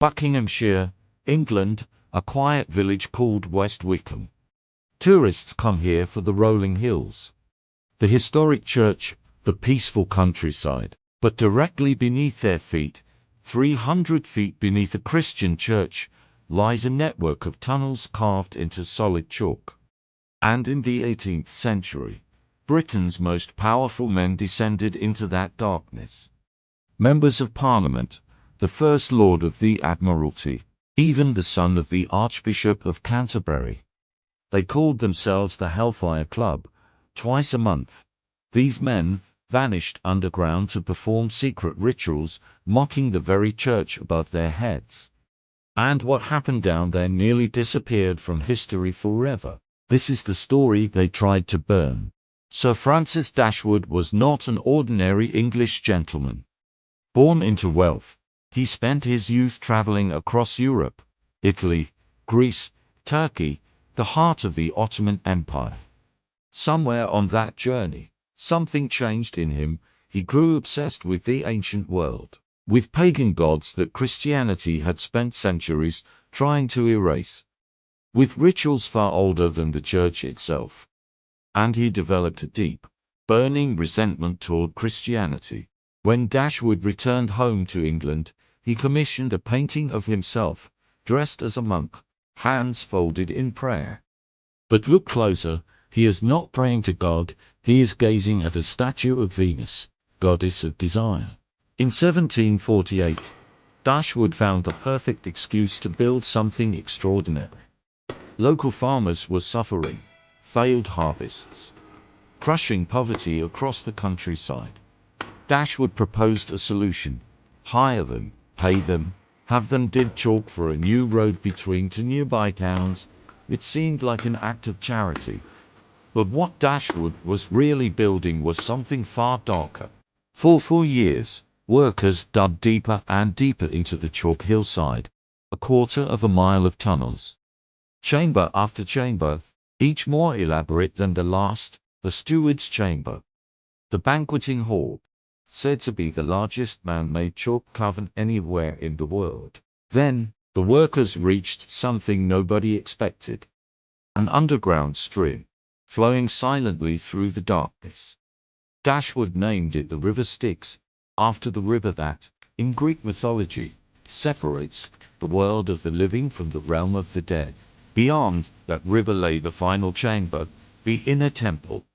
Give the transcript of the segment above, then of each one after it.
Buckinghamshire, England, a quiet village called West Wycombe. Tourists come here for the rolling hills, the historic church, the peaceful countryside. But directly beneath their feet, 300 feet beneath the Christian church, lies a network of tunnels carved into solid chalk. And in the 18th century, Britain's most powerful men descended into that darkness. Members of Parliament, the First Lord of the Admiralty, even the son of the Archbishop of Canterbury. They called themselves the Hellfire Club. Twice a month, these men vanished underground to perform secret rituals, mocking the very church above their heads. And what happened down there nearly disappeared from history forever. This is the story they tried to burn. Sir Francis Dashwood was not an ordinary English gentleman. Born into wealth, he spent his youth traveling across Europe, Italy, Greece, Turkey, the heart of the Ottoman Empire. Somewhere on that journey, something changed in him. He grew obsessed with the ancient world, with pagan gods that Christianity had spent centuries trying to erase, with rituals far older than the church itself. And he developed a deep, burning resentment toward Christianity. When Dashwood returned home to England, he commissioned a painting of himself, dressed as a monk, hands folded in prayer. But look closer, he is not praying to God, he is gazing at a statue of Venus, goddess of desire. In 1748, Dashwood found the perfect excuse to build something extraordinary. Local farmers were suffering failed harvests, crushing poverty across the countryside. Dashwood proposed a solution: hire them, pay them, have them dig chalk for a new road between two nearby towns. It seemed like an act of charity. But what Dashwood was really building was something far darker. For 4 years, workers dug deeper and deeper into the chalk hillside, a quarter of a mile of tunnels. Chamber after chamber, each more elaborate than the last, the steward's chamber. The banqueting hall, said to be the largest man-made chalk cavern anywhere in the world. Then, the workers reached something nobody expected. An underground stream, flowing silently through the darkness. Dashwood named it the River Styx, after the river that, in Greek mythology, separates the world of the living from the realm of the dead. Beyond that river lay the final chamber, the inner temple.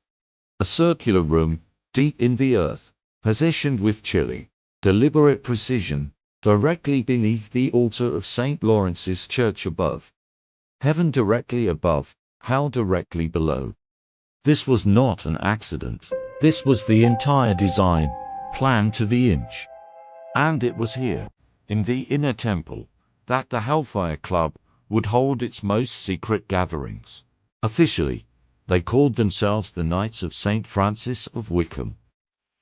A circular room, deep in the earth, positioned with chilling, deliberate precision, directly beneath the altar of St. Lawrence's Church above. Heaven directly above, hell directly below. This was not an accident. This was the entire design, planned to the inch. And it was here, in the inner temple, that the Hellfire Club would hold its most secret gatherings. Officially, they called themselves the Knights of St. Francis of Wycombe.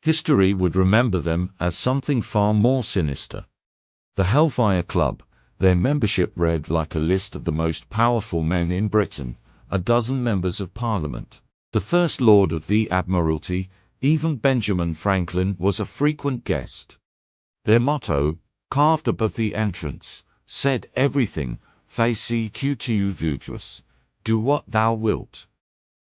History would remember them as something far more sinister. The Hellfire Club, their membership read like a list of the most powerful men in Britain, a dozen members of Parliament, the First Lord of the Admiralty, even Benjamin Franklin was a frequent guest. Their motto, carved above the entrance, said everything, Faci tu vujus, do what thou wilt.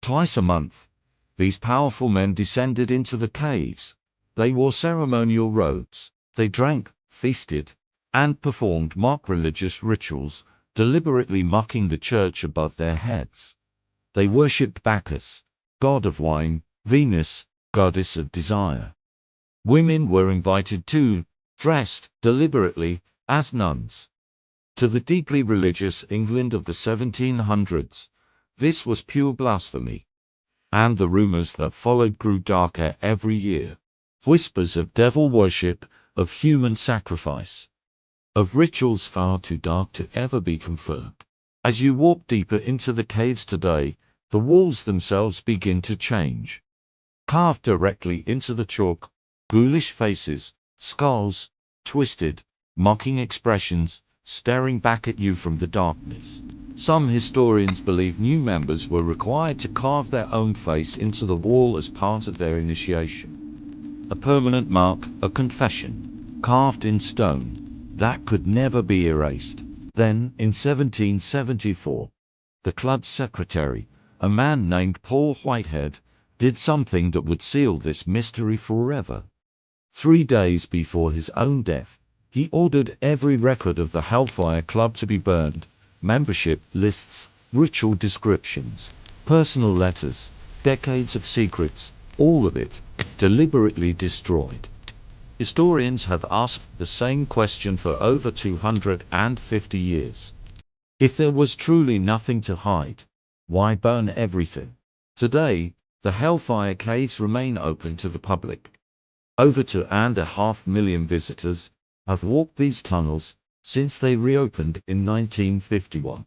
Twice a month, these powerful men descended into the caves. They wore ceremonial robes. They drank, feasted, and performed mock religious rituals, deliberately mocking the church above their heads. They worshipped Bacchus, god of wine, Venus, goddess of desire. Women were invited too, dressed deliberately as nuns. To the deeply religious England of the 1700s, this was pure blasphemy. And the rumors that followed grew darker every year. Whispers of devil worship, of human sacrifice, of rituals far too dark to ever be confirmed. As you walk deeper into the caves today, the walls themselves begin to change. Carved directly into the chalk, ghoulish faces, skulls, twisted, mocking expressions, staring back at you from the darkness. Some historians believe new members were required to carve their own face into the wall as part of their initiation. A permanent mark, a confession, carved in stone. that could never be erased. Then, in 1774, the club's secretary, a man named Paul Whitehead, did something that would seal this mystery forever. 3 days before his own death, he ordered every record of the Hellfire Club to be burned: membership lists, ritual descriptions, personal letters, decades of secrets, all of it, deliberately destroyed. Historians have asked the same question for over 250 years. If there was truly nothing to hide, why burn everything? Today, the Hellfire Caves remain open to the public. Over 2.5 million visitors have walked these tunnels since they reopened in 1951.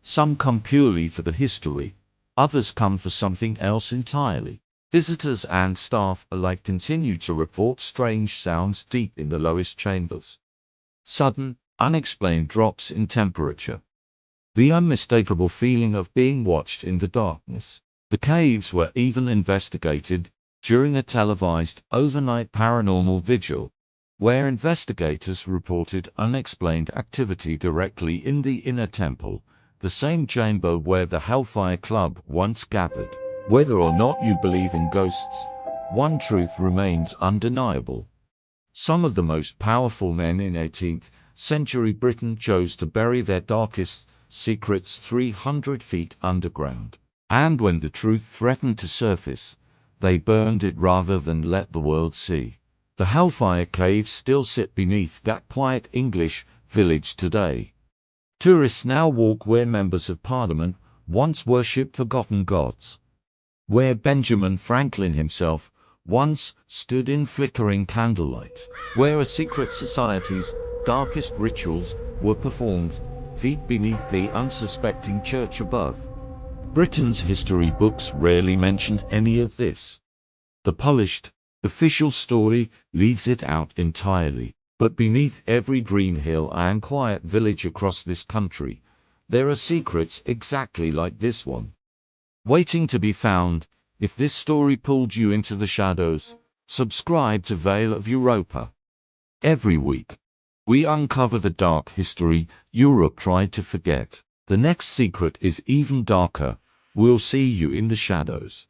Some come purely for the history, others come for something else entirely. Visitors and staff alike continue to report strange sounds deep in the lowest chambers. Sudden, unexplained drops in temperature. The unmistakable feeling of being watched in the darkness. The caves were even investigated during a televised overnight paranormal vigil, where investigators reported unexplained activity directly in the inner temple, the same chamber where the Hellfire Club once gathered. Whether or not you believe in ghosts, one truth remains undeniable. Some of the most powerful men in 18th century Britain chose to bury their darkest secrets 300 feet underground. And when the truth threatened to surface, they burned it rather than let the world see. The Hellfire Caves still sit beneath that quiet English village today. Tourists now walk where members of Parliament once worshipped forgotten gods, where Benjamin Franklin himself once stood in flickering candlelight, where a secret society's darkest rituals were performed, feet beneath the unsuspecting church above. Britain's history books rarely mention any of this. The polished, official story leaves it out entirely. But beneath every green hill and quiet village across this country, there are secrets exactly like this one, waiting to be found. If this story pulled you into the shadows, subscribe to Veil of Europa. Every week, we uncover the dark history Europe tried to forget. The next secret is even darker. We'll see you in the shadows.